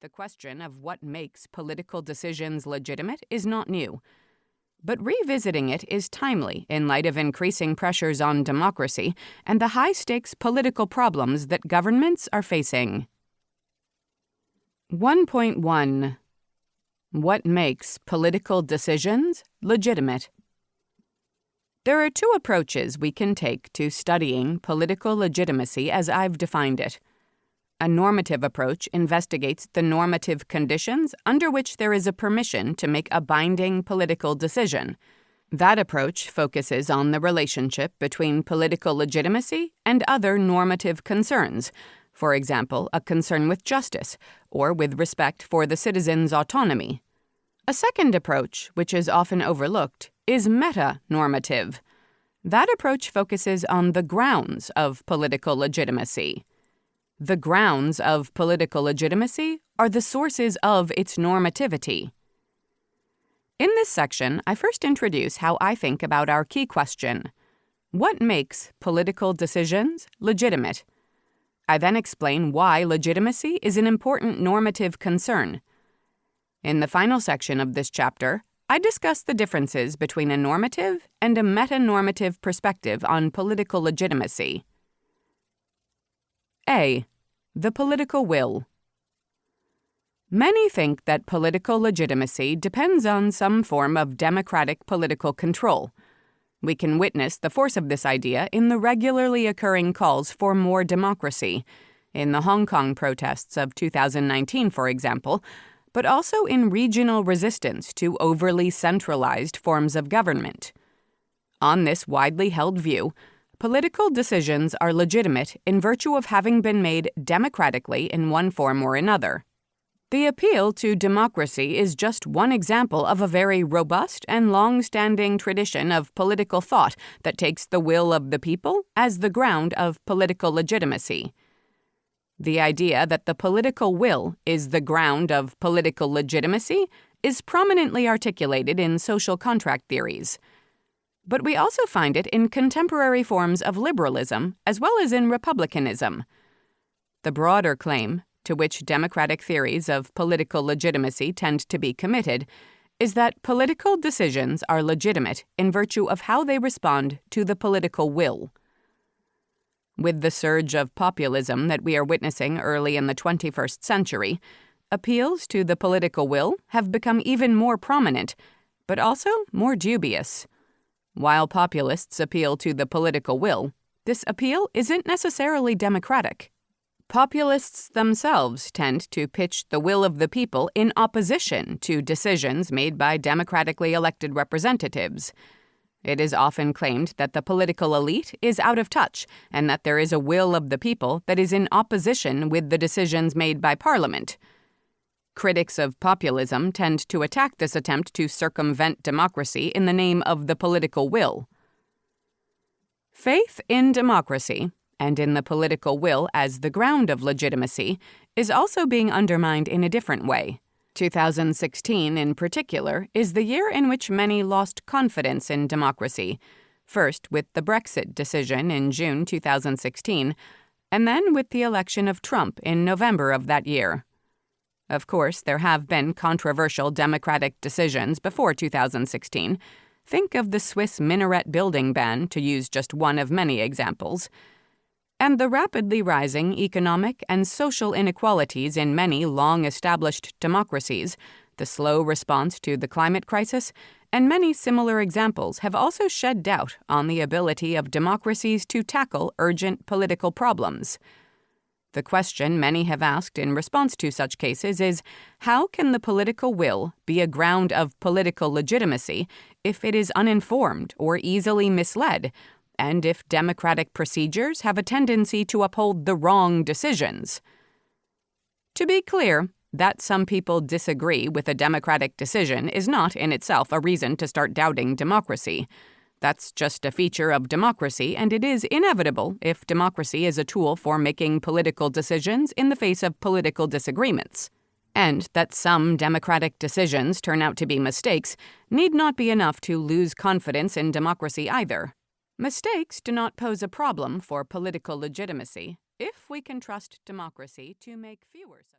The question of what makes political decisions legitimate is not new, but revisiting it is timely in light of increasing pressures on democracy and the high-stakes political problems that governments are facing. 1.1. What makes political decisions legitimate? There are two approaches we can take to studying political legitimacy as I've defined it. A normative approach investigates the normative conditions under which there is a permission to make a binding political decision. That approach focuses on the relationship between political legitimacy and other normative concerns, for example, a concern with justice or with respect for the citizen's autonomy. A second approach, which is often overlooked, is meta-normative. That approach focuses on the grounds of political legitimacy. The grounds of political legitimacy are the sources of its normativity. In this section, I first introduce how I think about our key question: what makes political decisions legitimate? I then explain why legitimacy is an important normative concern. In the final section of this chapter, I discuss the differences between a normative and a meta-normative perspective on political legitimacy. A. The political will. Many think that political legitimacy depends on some form of democratic political control. We can witness the force of this idea in the regularly occurring calls for more democracy, in the Hong Kong protests of 2019, for example, but also in regional resistance to overly centralized forms of government. On this widely held view, political decisions are legitimate in virtue of having been made democratically in one form or another. The appeal to democracy is just one example of a very robust and long-standing tradition of political thought that takes the will of the people as the ground of political legitimacy. The idea that the political will is the ground of political legitimacy is prominently articulated in social contract theories. But we also find it in contemporary forms of liberalism as well as in republicanism. The broader claim, to which democratic theories of political legitimacy tend to be committed, is that political decisions are legitimate in virtue of how they respond to the political will. With the surge of populism that we are witnessing early in the 21st century, appeals to the political will have become even more prominent, but also more dubious. While populists appeal to the political will, this appeal isn't necessarily democratic. Populists themselves tend to pitch the will of the people in opposition to decisions made by democratically elected representatives. It is often claimed that the political elite is out of touch and that there is a will of the people that is in opposition with the decisions made by Parliament. Critics of populism tend to attack this attempt to circumvent democracy in the name of the political will. Faith in democracy, and in the political will as the ground of legitimacy, is also being undermined in a different way. 2016, in particular, is the year in which many lost confidence in democracy, first with the Brexit decision in June 2016, and then with the election of Trump in November of that year. Of course, there have been controversial democratic decisions before 2016. Think of the Swiss minaret building ban, to use just one of many examples. And the rapidly rising economic and social inequalities in many long-established democracies, the slow response to the climate crisis, and many similar examples have also shed doubt on the ability of democracies to tackle urgent political problems. The question many have asked in response to such cases is, how can the political will be a ground of political legitimacy if it is uninformed or easily misled, and if democratic procedures have a tendency to uphold the wrong decisions? To be clear, that some people disagree with a democratic decision is not in itself a reason to start doubting democracy. That's just a feature of democracy, and it is inevitable if democracy is a tool for making political decisions in the face of political disagreements. And that some democratic decisions turn out to be mistakes need not be enough to lose confidence in democracy either. Mistakes do not pose a problem for political legitimacy if we can trust democracy to make fewer such